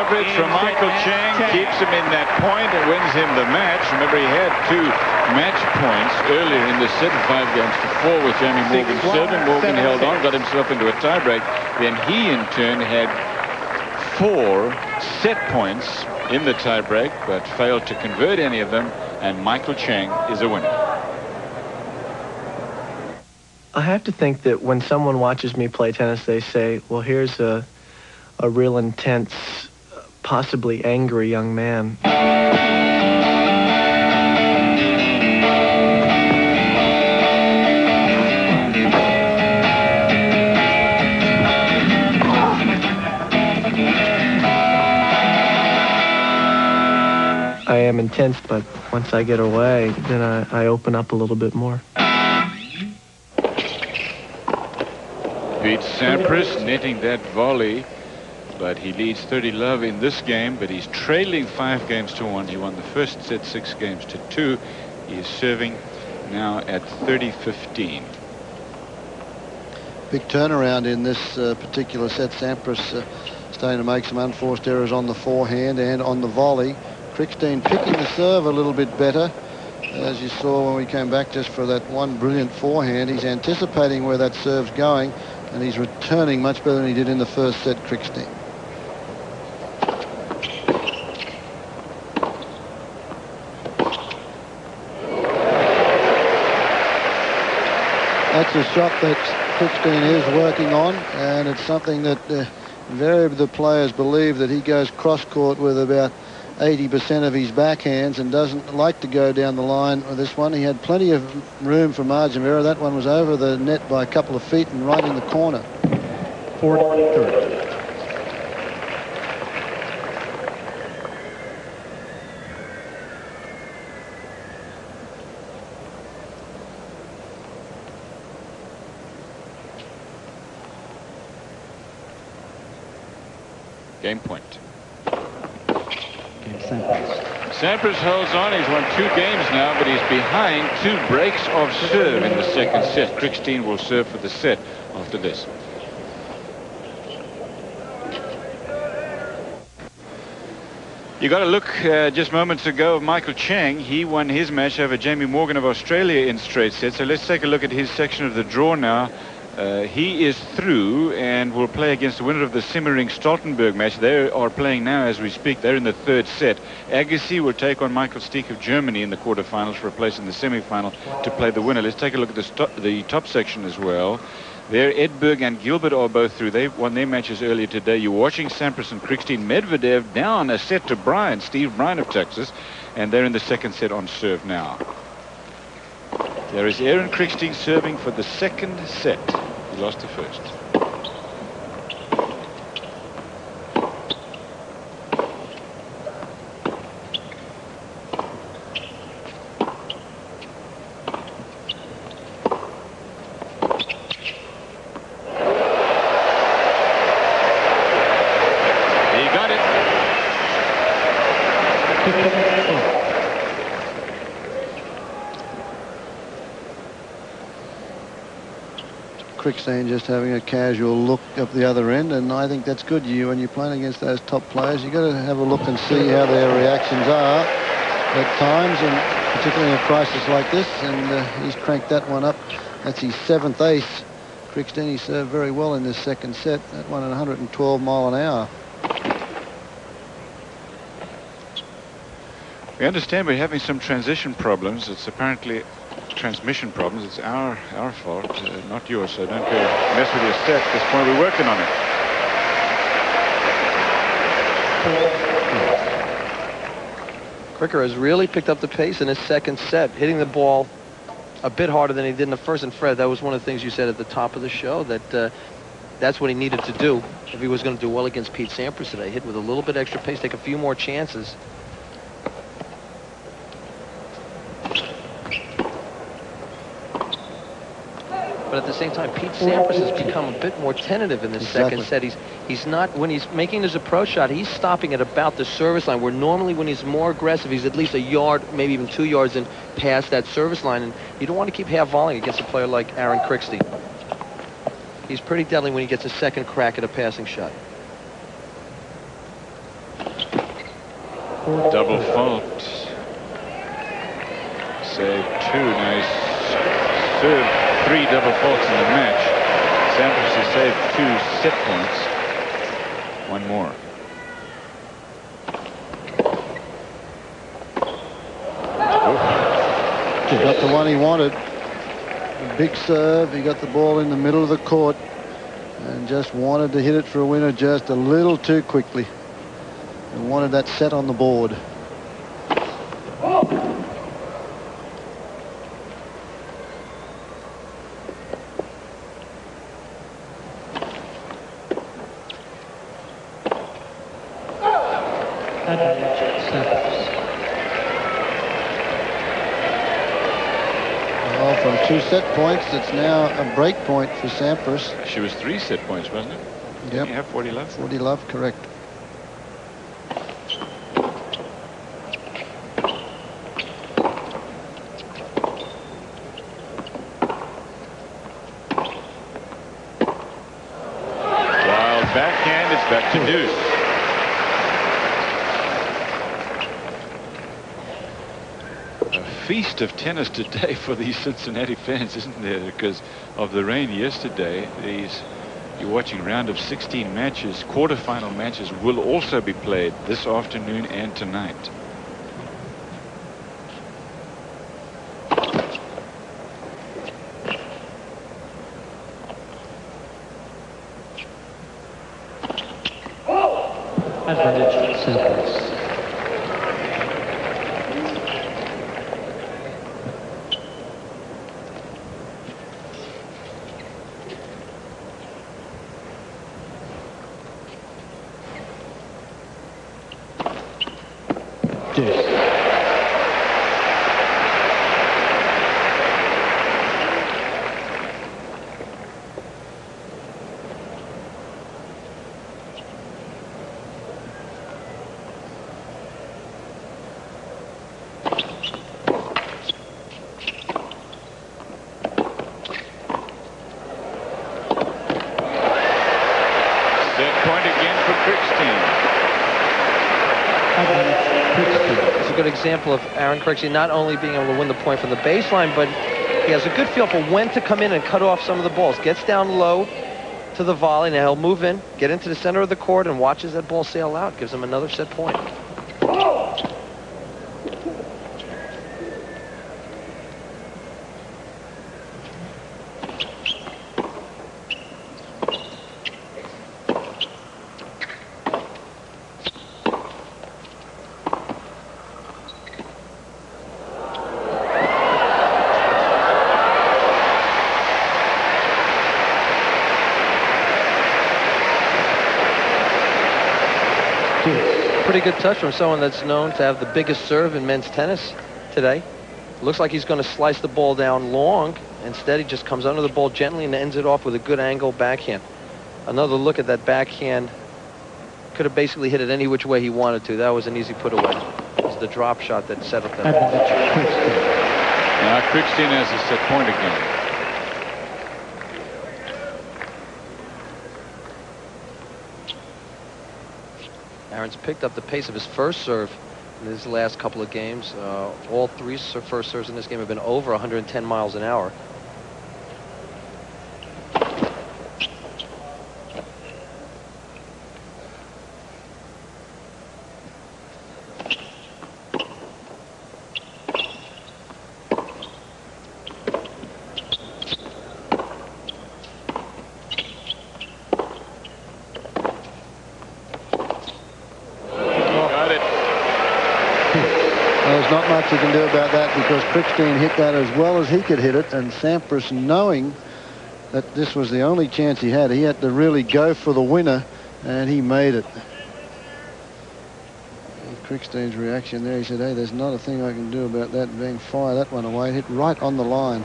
coverage from Michael Chang keeps him in that point and wins him the match. Remember, he had 2 match points earlier in the set, 5-4 with Jamie Morgan serving. Morgan held on, got himself into a tiebreak. Then he, in turn, had 4 set points in the tiebreak, but failed to convert any of them, and Michael Chang is a winner. I have to think that when someone watches me play tennis, they say, well, here's a real intense, possibly angry young man. I am intense, but once I get away, then I open up a little bit more. Beats Sampras, netting that volley, but he leads 30-love in this game, but he's trailing 5-1. He won the first set 6-2. He is serving now at 30-15. Big turnaround in this particular set. Sampras starting to make some unforced errors on the forehand and on the volley. Krickstein picking the serve a little bit better. As you saw when we came back just for that one brilliant forehand, he's anticipating where that serve's going, and he's returning much better than he did in the first set, Krickstein. That's a shot that Krickstein is working on, and it's something that invariably the players believe that he goes cross-court with about 80% of his backhands and doesn't like to go down the line with this one. He had plenty of room for margin of error. That one was over the net by a couple of feet and right in the corner. 4-3. Game point. Sampras holds on. He's won 2 games now, but he's behind 2 breaks of serve in the second set. Krickstein will serve for the set after this. You got a look just moments ago of Michael Chang. He won his match over Jamie Morgan of Australia in straight sets. So let's take a look at his section of the draw now. He is through and will play against the winner of the Simmering-Stoltenberg match. They are playing now as we speak. They're in the 3rd set. Agassi will take on Michael Stich of Germany in the quarterfinals for a place in the semi-final to play the winner. Let's take a look at the top section as well. There, Edberg and Gilbert are both through. They won their matches earlier today. You're watching Sampras and Krickstein. Medvedev down a set to Bryan, Steve Bryan of Texas, and they're in the 2nd set on serve now. There is Aaron Krickstein serving for the 2nd set. He lost the first. He got it. Krickstein just having a casual look up the other end, and I think that's good. When you're playing against those top players, you've got to have a look and see how their reactions are at times, and particularly in a crisis like this. And he's cranked that one up. That's his 7th ace. Krickstein, he served very well in this 2nd set. That one at 112 mile an hour. We understand we're having some transition problems. It's apparently transmission problems. It's our fault, not yours, so don't go mess with your set at this point. We're working on it. Kricker has really picked up the pace in his 2nd set, hitting the ball a bit harder than he did in the first. And Fred, that was one of the things you said at the top of the show, that that's what he needed to do if he was going to do well against Pete Sampras today. Hit with a little bit extra pace, take a few more chances. But at the same time, Pete Sampras has become a bit more tentative in the 2nd set. He's not, when he's making his approach shot, he's stopping at about the service line, where normally when he's more aggressive, he's at least a yard, maybe even 2 yards in past that service line. And you don't want to keep half volleying against a player like Aaron Krickstein. He's pretty deadly when he gets a 2nd crack at a passing shot. Double fault. Saved 2. Now he's served 3 double faults in the match. Sampras has saved 2 set points. 1 more. He got the one he wanted. A big serve. He got the ball in the middle of the court and just wanted to hit it for a winner just a little too quickly. And wanted that set on the board. Well, from 2 set points, it's now a break point for Sampras. She was 3 set points, wasn't it? Yep. You have 40 love. 40 love, correct. Wild backhand, it's back to deuce. Feast of tennis today for these Cincinnati fans, isn't there? Because of the rain yesterday. You're watching round of 16 matches. Quarterfinal matches will also be played this afternoon and tonight. Advantage Sampras. It's a good example of Aaron Krickstein not only being able to win the point from the baseline, but he has a good feel for when to come in and cut off some of the balls. Gets down low to the volley. Now he'll move in, get into the center of the court, and watches that ball sail out. Gives him another set point. Pretty good touch from someone that's known to have the biggest serve in men's tennis today. Looks like he's going to slice the ball down long. Instead, he just comes under the ball gently and ends it off with a good angle backhand. Another look at that backhand. Could have basically hit it any which way he wanted to. That was an easy put away. It was the drop shot that set up that ball. Now Krickstein has a set point again. Aaron's picked up the pace of his first serve in his last couple of games. All 3 first serves in this game have been over 110 miles an hour. There's not much you can do about that because Krickstein hit that as well as he could hit it, and Sampras, knowing that this was the only chance he had to really go for the winner, and he made it. And Krickstein's reaction there, he said, hey, there's not a thing I can do about that being fire that one away. Hit right on the line.